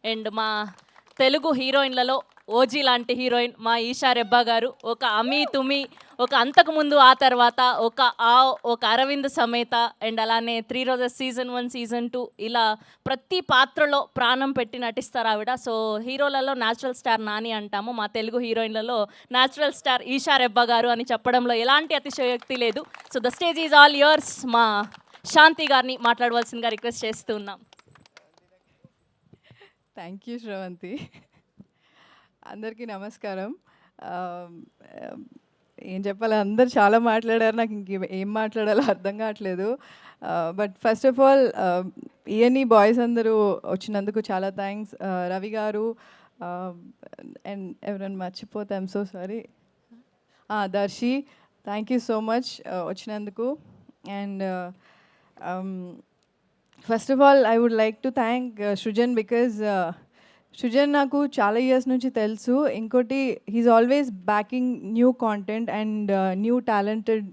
And మా Telugu హీరోయిన్లలో OG లాంటి heroine మా ఈషా రెబ్బా గారు, ఒక అమీ తుమి, ఒక అంతకుముందు ఆ తర్వాత ఒక అరవింద్ సమేత, అండ్ అలానే 3 రోజెస్ సీజన్ 1 సీజన్ 2 ఇలా ప్రతి పాత్రలో ప్రాణం పెట్టి నటిస్తారు ఆవిడ. సో హీరోలలో న్యాచురల్ స్టార్ నాని అంటాము, మా తెలుగు హీరోయిన్లలో న్యాచురల్ స్టార్ ఈషా రెబ్బా గారు అని చెప్పడంలో ఎలాంటి అతిశయోక్తి లేదు. So the stage is all yours. మా శాంతి గారిని మాట్లాడవలసిందిగా రిక్వెస్ట్ చేస్తూ ఉన్నాం. Thank you Sravanthi. అందరికీ నమస్కారం. ఏం చెప్పాలి, అందరు చాలా మాట్లాడారు, నాకు ఇంక ఏం మాట్లాడాలో అర్థం కావట్లేదు. But first of all ENE boys అందరూ వచ్చినందుకు చాలా థ్యాంక్స్. రవి గారు అండ్ ఎవరైనా మర్చిపోతే I'm so sorry. Darshi, thank you so much వచ్చినందుకు. And first of all I would like to thank Srujan, because Srujan నాకు చాలా ఇయర్స్ నుంచి తెలుసు. ఇంకోటి, he's always backing new content and new talented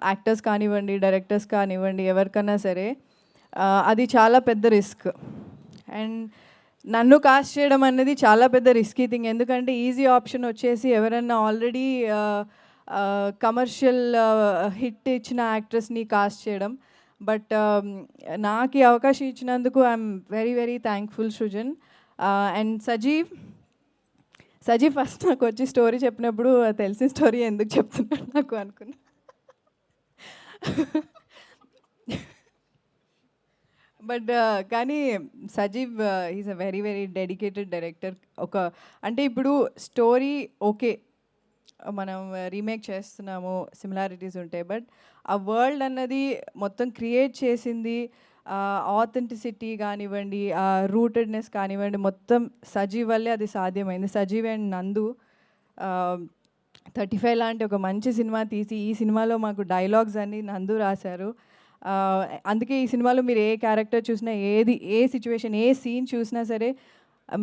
actors కానివ్వండి, డైరెక్టర్స్ కానివ్వండి, ఎవరికన్నా సరే. అది చాలా పెద్ద రిస్క్. అండ్ నన్ను కాస్ట్ చేయడం అనేది చాలా పెద్ద రిస్కీ థింగ్, ఎందుకంటే ఈజీ ఆప్షన్ వచ్చేసి ఎవరన్నా ఆల్రెడీ కమర్షియల్ హిట్ ఇచ్చిన యాక్ట్రెస్ని కాస్ట్ చేయడం. బట్ నాకు ఈ అవకాశం ఇచ్చినందుకు I'm very very thankful Srujan. And Sajeev first నాకు వచ్చి స్టోరీ చెప్పినప్పుడు తెలిసిన స్టోరీ ఎందుకు చెప్తున్నాడు నాకు అనుకున్నా. బట్ కానీ Sajeev is a very very dedicated director. అంటే ఇప్పుడు స్టోరీ ఓకే, మనం రీమేక్ చేస్తున్నాము, సిమిలారిటీస్ ఉంటాయి, బట్ ఆ వరల్డ్ అన్నది మొత్తం క్రియేట్ చేసింది, ఆథెంటిసిటీ కానివ్వండి, ఆ రూటెడ్నెస్ కానివ్వండి, మొత్తం సజీవ్ వల్లే అది సాధ్యమైంది. సజీవ్ అండ్ నందు 35 లాంటి ఒక మంచి సినిమా తీసి ఈ సినిమాలో మాకు డైలాగ్స్ అన్ని నందు రాశారు. అందుకే ఈ సినిమాలో మీరు ఏ క్యారెక్టర్ చూసినా, ఏ సిచ్యువేషన్, ఏ సీన్ చూసినా సరే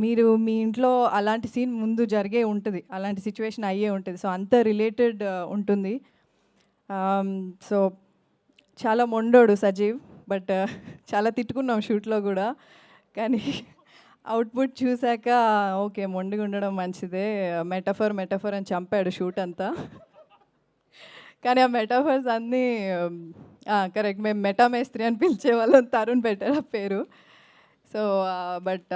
మీరు మీ ఇంట్లో అలాంటి సీన్ ముందు జరిగే ఉంటుంది, అలాంటి సిచ్యువేషన్ అయ్యే ఉంటుంది. సో అంత రిలేటెడ్ ఉంటుంది. సో చాలా మొండోడు సజీవ్, బట్ చాలా తిట్టుకున్నాం షూట్లో కూడా. కానీ అవుట్పుట్ చూశాక ఓకే, మొండిగా ఉండడం మంచిదే, మెటఫర్ అని చంపాడు షూట్ అంతా. కానీ ఆ మెటాఫర్స్ అన్నీ కరెక్ట్. మేము మెటామేస్త్రి అని పిలిచేవాళ్ళం, తరుణ్ పెట్టారు ఆ పేరు. సో బట్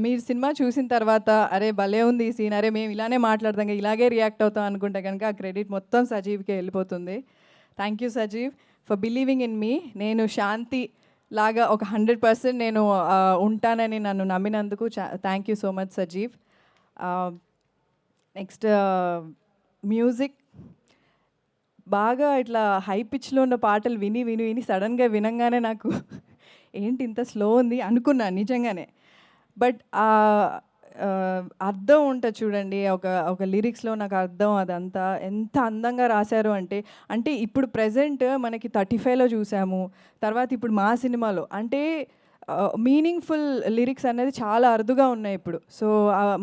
మీరు సినిమా చూసిన తర్వాత అరే భలే ఉంది ఈ సీన్, అరే మేము ఇలానే మాట్లాడతాం, ఇలాగే రియాక్ట్ అవుతాం అనుకుంటే కనుక ఆ క్రెడిట్ మొత్తం సజీవ్కే వెళ్ళిపోతుంది. Thank you Sajeev for believing in me. నేను శాంతి లాగా ఒక 100% నేను ఉంటానని నన్ను నమ్మినందుకు thank you so much Sajeev. Next music, బాగా ఇట్లా హై పిచ్లో ఉన్న పాటలు విని విని విని సడన్గా వినంగానే నాకు ఏంటి ఇంత స్లో ఉంది అనుకున్నాను నిజంగానే. బట్ అర్థం ఉంటుంది చూడండి, ఒక లిరిక్స్లో నాకు అర్థం, అదంతా ఎంత అందంగా రాశారు అంటే ఇప్పుడు ప్రజెంట్ మనకి 35లో చూసాము, తర్వాత ఇప్పుడు మా సినిమాలో అంటే మీనింగ్ఫుల్ లిరిక్స్ అనేది చాలా అరుదుగా ఉన్నాయి ఇప్పుడు. సో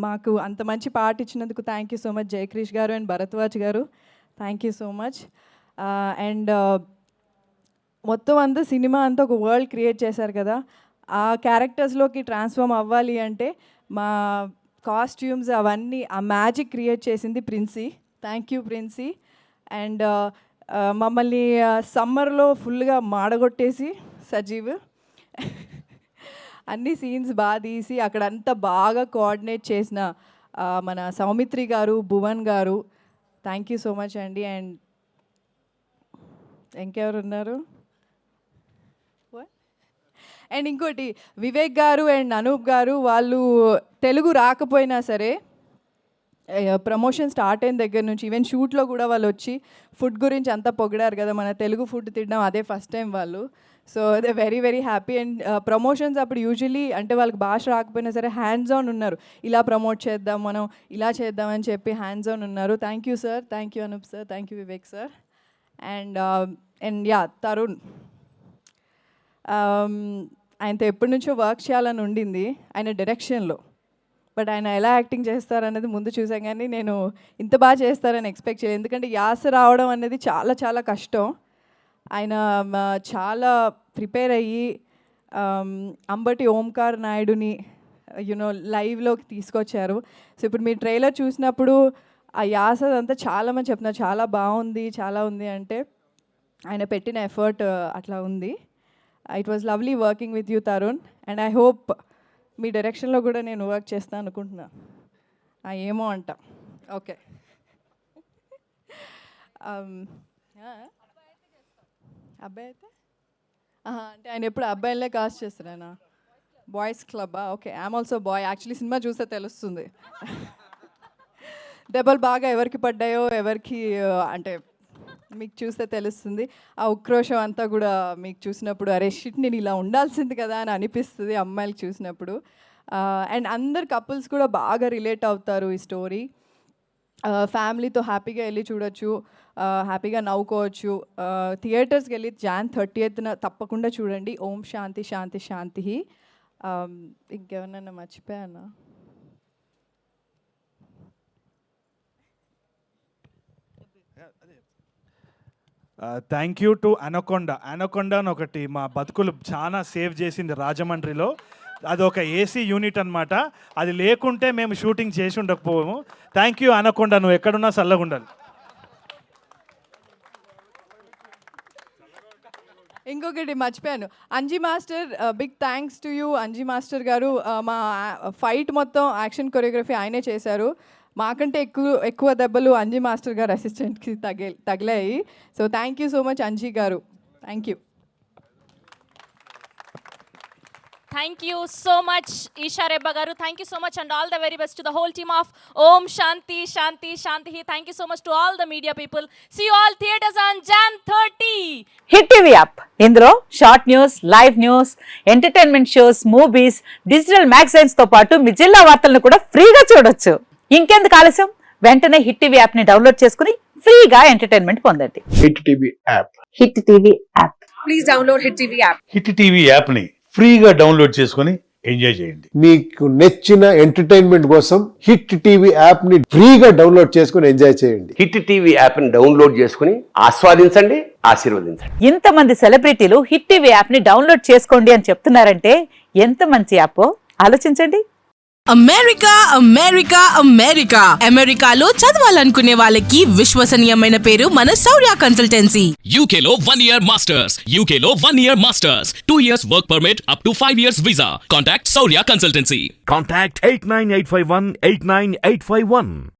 మాకు అంత మంచి పాట ఇచ్చినందుకు thank you so much Jaykrish గారు అండ్ భరద్వాజ్ గారు, thank you so much. And మొత్తం అంతా సినిమా అంతా ఒక వరల్డ్ క్రియేట్ చేశారు కదా, ఆ క్యారెక్టర్స్లోకి ట్రాన్స్ఫార్మ్ అవ్వాలి అంటే మా కాస్ట్యూమ్స్ అవన్నీ ఆ మ్యాజిక్ క్రియేట్ చేసింది Princy. Thank you Princy. And మమ్మల్ని సమ్మర్లో ఫుల్గా మాడగొట్టేసి సజీవ్ అన్ని సీన్స్ బాగా తీసి అక్కడంతా బాగా కోఆర్డినేట్ చేసిన మన సౌమిత్రి గారు, భువన్ గారు, థ్యాంక్ యూ సో మచ్ అండి. అండ్ ఇంకెవరు ఉన్నారు, అండ్ ఇంకోటి వివేక్ గారు అండ్ అనూప్ గారు, వాళ్ళు తెలుగు రాకపోయినా సరే ప్రమోషన్ స్టార్ట్ అయిన దగ్గర నుంచి ఈవెన్ షూట్లో కూడా వాళ్ళు వచ్చి ఫుడ్ గురించి అంతా పొగిడారు కదా, మన తెలుగు ఫుడ్ తినడం అదే ఫస్ట్ టైం వాళ్ళు. So they very very happy. And promotions అప్పుడు యూజువలీ అంటే వాళ్ళకి భాష రాకపోయినా సరే హ్యాండ్స్ ఆన్ ఉన్నారు, ఇలా ప్రమోట్ చేద్దాం, మనం ఇలా చేద్దామని చెప్పి హ్యాండ్స్ ఆన్ ఉన్నారు. Thank you sir, thank you Anoop sir, thank you Vivek sir. And yeah Tarun, ఆయనతో ఎప్పటి నుంచో వర్క్ చేయాలని ఉండింది ఆయన డైరెక్షన్లో, బట్ ఆయన ఎలా యాక్టింగ్ చేస్తారనేది ముందు చూసాం, కానీ నేను ఇంత బాగా చేస్తారని ఎక్స్పెక్ట్ చేయలేదు. ఎందుకంటే యాస రావడం అనేది చాలా చాలా కష్టం. ఆయన చాలా ప్రిపేర్ అయ్యి అంబటి ఓంకార్ నాయుడుని లైవ్లోకి తీసుకొచ్చారు. సో ఇప్పుడు మీ ట్రైలర్ చూసినప్పుడు ఆ యాస అంతా చాలామంది చెప్తున్నారు చాలా బాగుంది, చాలా ఉంది అంటే ఆయన పెట్టిన ఎఫర్ట్ అట్లా ఉంది. It was lovely working with you Tarun, and I hope మీ డైరెక్షన్లో కూడా నేను వర్క్ చేస్తాను అనుకుంటున్నా. ఏమో అంట. ఓకే. అబ్బాయి అయితే అంటే ఆయన ఎప్పుడు అబ్బాయిలే కాస్ట్ చేస్తారా? బాయ్స్ క్లబ్బా? Okay, I'm also boy. Actually cinema చూస్తే తెలుస్తుంది. దెబ్బలు బాగా ఎవరికి పడ్డాయో ఎవరికి అంటే మీకు చూస్తే తెలుస్తుంది. ఆ ఉక్రోషం అంతా కూడా మీకు చూసినప్పుడు అరే షిట్ నేను ఇలా ఉండాల్సింది కదా అని అనిపిస్తుంది అమ్మాయిలకు చూసినప్పుడు. అండ్ అందరు కపుల్స్ కూడా బాగా రిలేట్ అవుతారు ఈ స్టోరీ. ఫ్యామిలీతో హ్యాపీగా వెళ్ళి చూడొచ్చు, హ్యాపీగా నవ్వుకోవచ్చు. థియేటర్స్కి వెళ్ళి Jan 30th తప్పకుండా చూడండి. ఓం శాంతి శాంతి శాంతి. ఇంకెవరన్నా మర్చిపోయానా? Thank you to Anaconda. Anaconda అని ఒకటి మా బతుకులు చాలా సేవ్ చేసింది రాజమండ్రిలో. అది ఒక ఏసీ యూనిట్ అనమాట. అది లేకుంటే మేము షూటింగ్ చేసి ఉండకపోము. థ్యాంక్ యూ అనకొండ, నువ్వు ఎక్కడున్నా చల్లగా ఉండాలి. ఇంకొకటి మర్చిపోయాను, Anji master, big thanks to you Anji master garu. మా ఫైట్ మొత్తం యాక్షన్ కొరియోగ్రఫీ ఆయనే చేశారు. మాకంటే ఎక్కువ దెబ్బలు అంజీ మాస్టర్ గారు అసిస్టెంట్కి తగిలాయి. So thank you so much Anji గారు. Thank you. Thank you so much, Isha Rebba garu. Thank you so much and all the very best to the whole team of Om Shanti Shanti Shanti. Thank you so much to all the media people. See you all theaters on Jan 30. Hit TV app, ఇందులో short news, live news, entertainment shows, movies, digital magazines తో పాటు మీ జిల్లా వార్తలను కూడా ఫ్రీగా చూడొచ్చు. ఇంకెందుకు ఆలస్యం, వెంటనే హిట్ టీవీ యాప్ ని డౌన్లోడ్ చేసుకుని ఫ్రీగా ఎంటర్టైన్మెంట్ పొందండి. Hit TV app. Hit TV app. Please download hit TV app. Hit TV యాప్ని ఫ్రీగా డౌన్లోడ్ చేసుకొని ఎంజాయ్ చేయండి. మీకు నచ్చిన ఎంటర్టైన్మెంట్ కోసం హిట్ టీవీ యాప్ ని ఫ్రీగా డౌన్లోడ్ చేసుకొని ఎంజాయ్ చేయండి. హిట్ టీవీ యాప్ని డౌన్లోడ్ చేసుకుని ఆస్వాదించండి, ఆశీర్వదించండి. ఇంతమంది సెలబ్రిటీలు హిట్ టీవీ యాప్ ని డౌన్లోడ్ చేసుకోండి అని చెప్తున్నారంటే ఎంత మంచి యాప్ ఆలోచించండి. అమెరికా అమెరికా అమెరికా అమెరికాలో చదవాలనుకునే వాళ్ళకి విశ్వసనీయమైన పేరు మన శౌర్య కన్సల్టెన్సీ. UK లో 1 year masters, UK లో 1 year masters, 2 years work permit up to 5 years visa. Contact Saurya Consultancy. Contact 89851 89851.